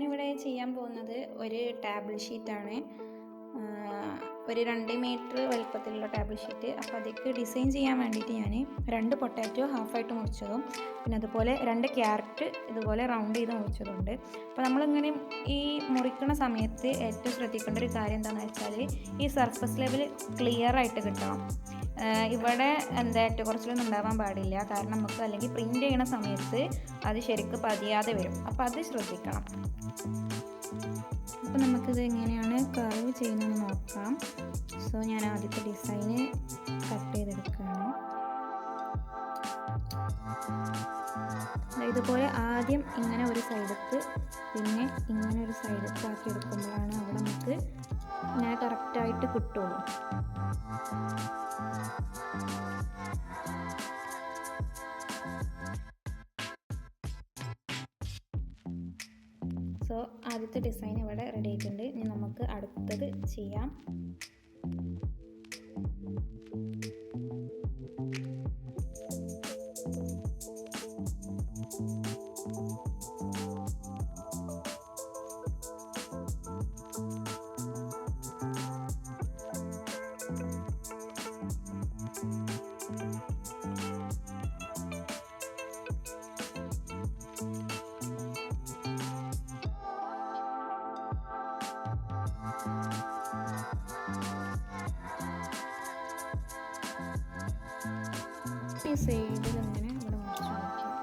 ഞാനിവിടെ ചെയ്യാൻ പോകുന്നത് ഒരു ടേബിൾ ഷീറ്റാണ്. ഒരു 2 മീറ്റർ വലുപ്പത്തിലുള്ള ടേബിൾ ഷീറ്റ്. അപ്പോൾ അതിലേക്ക് ഡിസൈൻ ചെയ്യാൻ വേണ്ടിയിട്ട് ഞാൻ 2 പൊട്ടാറ്റോ ഹാഫായിട്ട് മുറിച്ചതും പിന്നെ അതുപോലെ 2 ക്യാരറ്റ് ഇതുപോലെ റൗണ്ട് ചെയ്ത് മുറിച്ചതുണ്ട്. അപ്പോൾ നമ്മളിങ്ങനെ ഈ മുറിക്കുന്ന സമയത്ത് ഏറ്റവും ശ്രദ്ധിക്കേണ്ട ഒരു കാര്യം എന്താണെന്ന് വെച്ചാൽ ഈ സർഫസ് ലെവൽ ക്ലിയർ ആയിട്ട് കിട്ടണം. ഇവിടെ ഏറ്റക്കുറച്ചിലൊന്നും ഉണ്ടാവാൻ പാടില്ല. കാരണം നമുക്ക് അല്ലെങ്കിൽ പ്രിൻ്റ് ചെയ്യണ സമയത്ത് അത് ശരിക്കും പതിയാതെ വരും. അപ്പോൾ അത് ശ്രദ്ധിക്കണം. അപ്പോൾ നമുക്കിത് എങ്ങനെയാണ് കർവ് ചെയ്യുന്നതെന്ന് നോക്കാം. സോ ഞാൻ ആദ്യത്തെ ഡിസൈന് കട്ട് ചെയ്തെടുക്കുകയാണ്. ഇതുപോലെ ആദ്യം ഇങ്ങനെ ഒരു സൈഡത്ത് പിന്നെ ഇങ്ങനെ ഒരു സൈഡത്ത് ആക്കി എടുക്കുമ്പോഴാണ് അവിടെ നമുക്ക് ഇങ്ങനെ കറക്റ്റായിട്ട് കിട്ടുള്ളൂ. സോ ആദ്യത്തെ ഡിസൈൻ ഇവിടെ റെഡി ആയിട്ടുണ്ട്. ഇനി നമുക്ക് അടുത്തത് ചെയ്യാം. ഈ സൈഡിൽ ഇങ്ങനെ ഇവിടെ മുറിച്ച് നോക്കാം.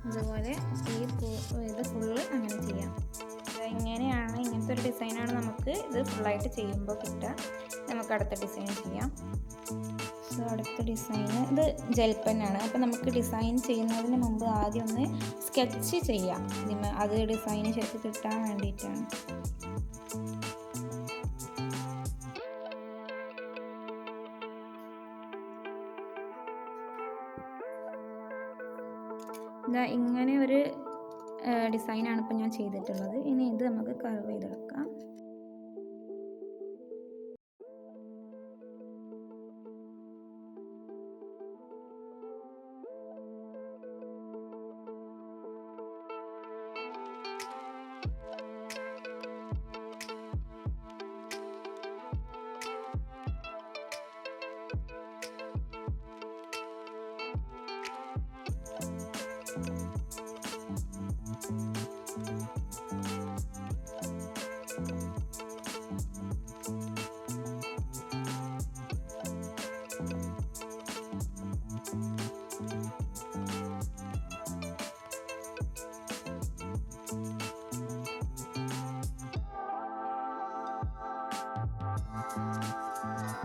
അതുപോലെ ഇത് ഫുള്ള് അങ്ങനെ ചെയ്യാം. ഇങ്ങനത്തെ ഒരു ഡിസൈനാണ് നമുക്ക് ഇത് ഫുള്ളായിട്ട് ചെയ്യുമ്പോൾ കിട്ടുക. നമുക്ക് അടുത്ത ഡിസൈൻ ചെയ്യാം. സോ അടുത്ത ഡിസൈന് ഇത് ജെൽ പെന്നാണ്. അപ്പോൾ നമുക്ക് ഡിസൈൻ ചെയ്യുന്നതിന് മുമ്പ് ആദ്യം ഒന്ന് സ്കെച്ച് ചെയ്യാം. അത് ഡിസൈന് ശരിക്കും കിട്ടാൻ വേണ്ടിയിട്ടാണ്. ഇങ്ങനെ ഒരു ഡിസൈനാണ് ഇപ്പോൾ ഞാൻ ചെയ്തിട്ടുള്ളത്. ഇനി ഇത് നമുക്ക് കർവ് ചെയ്തെടുക്കാം.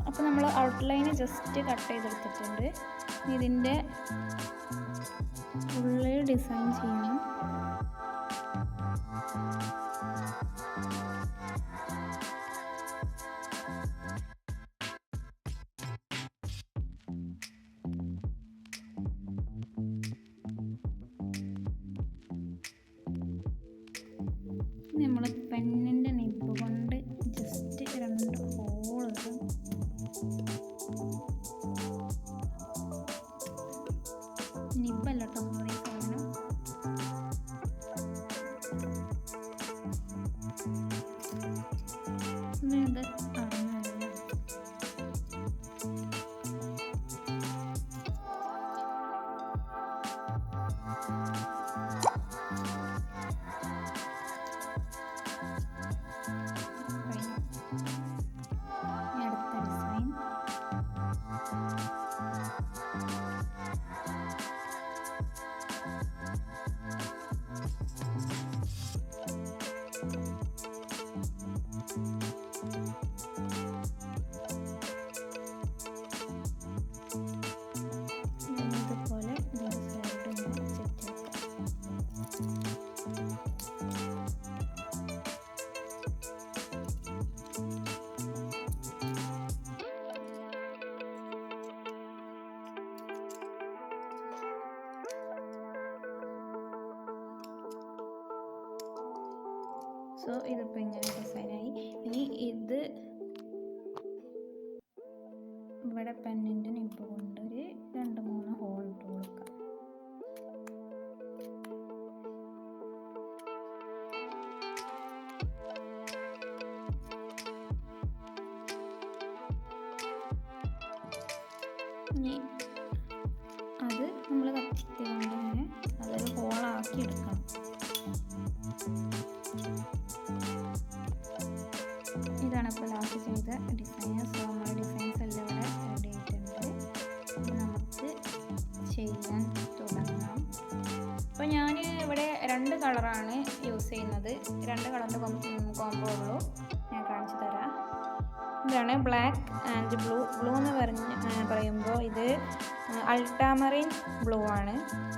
അപ്പോൾ നമ്മൾ ഔട്ട്ലൈന് ജസ്റ്റ് കട്ട് ചെയ്തെടുത്തിട്ടുണ്ട്. ഇതിൻ്റെ ഫുള്ള് ഡിസൈൻ ചെയ്യണം. നമ്മൾ പെന്നിൻ്റെ നിബ് കൊണ്ട് ജസ്റ്റ് 2 ഹോൾ നിബല്ല കേട്ടോ നമ്മുടെ സാധനം. ഇത് അറിഞ്ഞല്ലോ. സോ ഇതിപ്പോൾ ഇങ്ങനെ ഡിസൈനായി. ഇനി ഇത് ഇവിടെ പെന്നിൻ്റെ നിപ്പ് കൊണ്ട് ഒരു 2-3 ഹോൾ ഇട്ട് കൊടുക്കാം. ഇനി അത് നമ്മൾ കത്തി കൊണ്ട് ഇങ്ങനെ അതൊരു ഹോളാക്കി എടുക്കണം. ഇതാണ് ഇപ്പോൾ ലാസ്റ്റ് ചെയ്ത ഡിസൈൻ. സോ നമ്മുടെ ഡിസൈൻസ് എല്ലാം ഇവിടെ റെഡി ആയിട്ടുണ്ട്. നമുക്ക് ചെയ്യാൻ തുടങ്ങാം. അപ്പോൾ ഞാൻ ഇവിടെ 2 കളറാണ് യൂസ് ചെയ്യുന്നത്. 2 കളറിൻ്റെ കോംബോ ഉള്ളൂ. ഞാൻ കാണിച്ചു തരാം. ഇതാണ് ബ്ലാക്ക് ആൻഡ് ബ്ലൂ. ബ്ലൂ എന്ന് പറയുമ്പോൾ ഇത് അൾട്ടാമറൈൻ ബ്ലൂ ആണ്.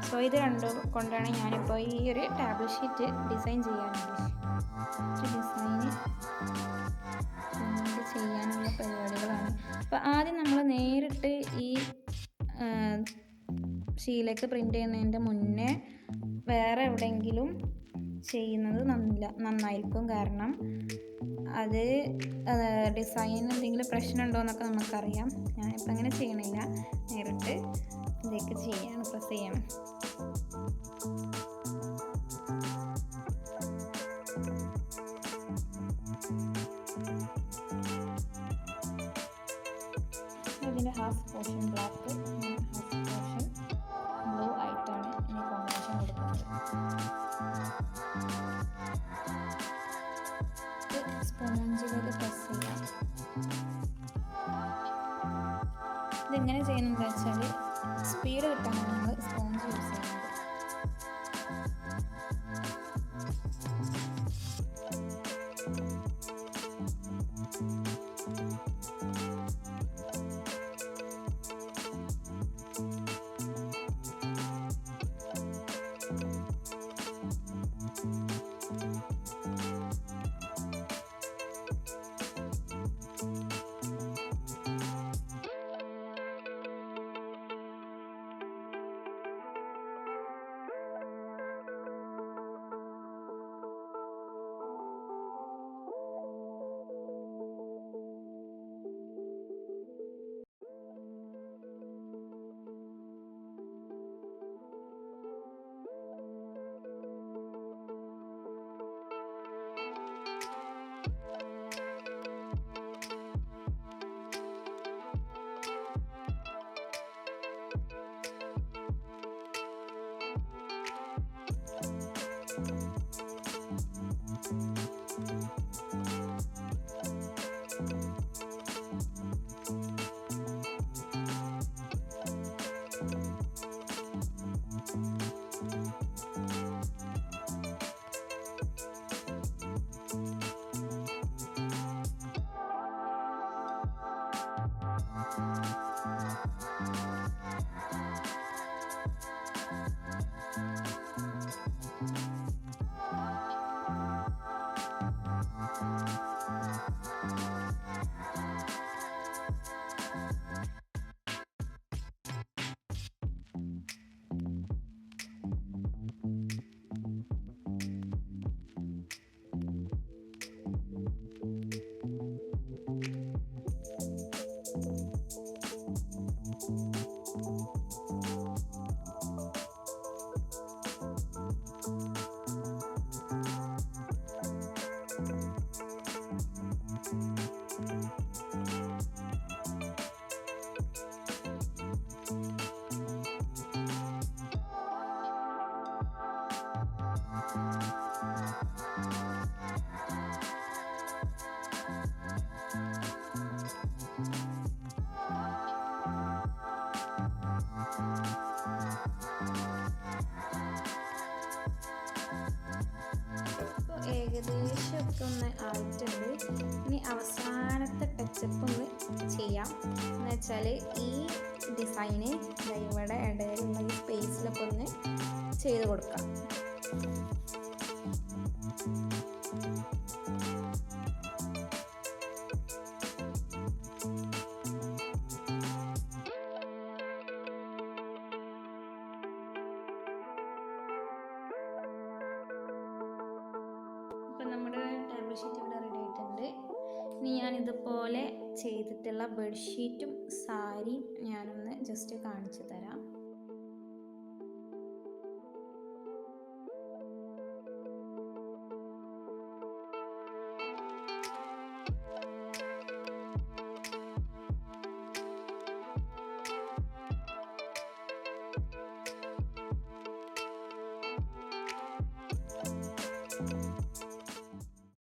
സോ ഇത് 2 കൊണ്ടാണ് ഞാനിപ്പോൾ ഈ ഒരു ടേബിൾ ഷീറ്റ് ഡിസൈൻ ചെയ്യാനുള്ളത്. ഡിസൈന് ചെയ്യാനുള്ള പരിപാടികളാണ്. അപ്പോൾ ആദ്യം നമ്മൾ നേരിട്ട് ഈ ഷീലേക്ക് പ്രിൻ്റ് ചെയ്യുന്നതിൻ്റെ മുന്നേ വേറെ എവിടെയെങ്കിലും ചെയ്യുന്നത് നന്നായിരിക്കും. കാരണം അത് ഡിസൈൻ എന്തെങ്കിലും പ്രശ്നമുണ്ടോ എന്നൊക്കെ നമുക്കറിയാം. ഞാനിപ്പോൾ അങ്ങനെ ചെയ്യണില്ല, നേരിട്ട് ഇതിലേക്ക് ചെയ്യാണ്, പ്രസ് ചെയ്യണം. ഇതിൻ്റെ half portion black, half portion blue ആയിട്ടാണ് ഇനി കോമ്പിനേഷൻ കൊടുക്കുന്നത്. സ്പോഞ്ചിലേക്ക് പ്രസ് ചെയ്യാം. ഇതെങ്ങനെ ചെയ്യുന്നത് വെച്ചാൽ സ്പീഡ് കിട്ടാനാണ് നമ്മൾ സ്പോഞ്ച് യൂസ് ചെയ്യുന്നത്. ഏകദേശമൊക്കെ ഒന്ന് ആയിട്ടുണ്ട്. ഇനി അവസാനത്തെ ടച്ചപ്പ് ഒന്ന് ചെയ്യാം. എന്ന് വെച്ചാൽ ഈ ഡിസൈന് ഇവിടെ ഇടയിലുള്ള ഈ സ്പേസിലൊക്കെ ഒന്ന് ചെയ്ത് കൊടുക്കാം. ഇപ്പം നമ്മുടെ ടേബിൾ ഷീറ്റ് ഇവിടെ റെഡി ആയിട്ടുണ്ട്. ഇനി ഞാനിതുപോലെ ചെയ്തിട്ടുള്ള ബെഡ്ഷീറ്റും സാരിയും ഞാനൊന്ന് ജസ്റ്റ് കാണിച്ചു തരാം.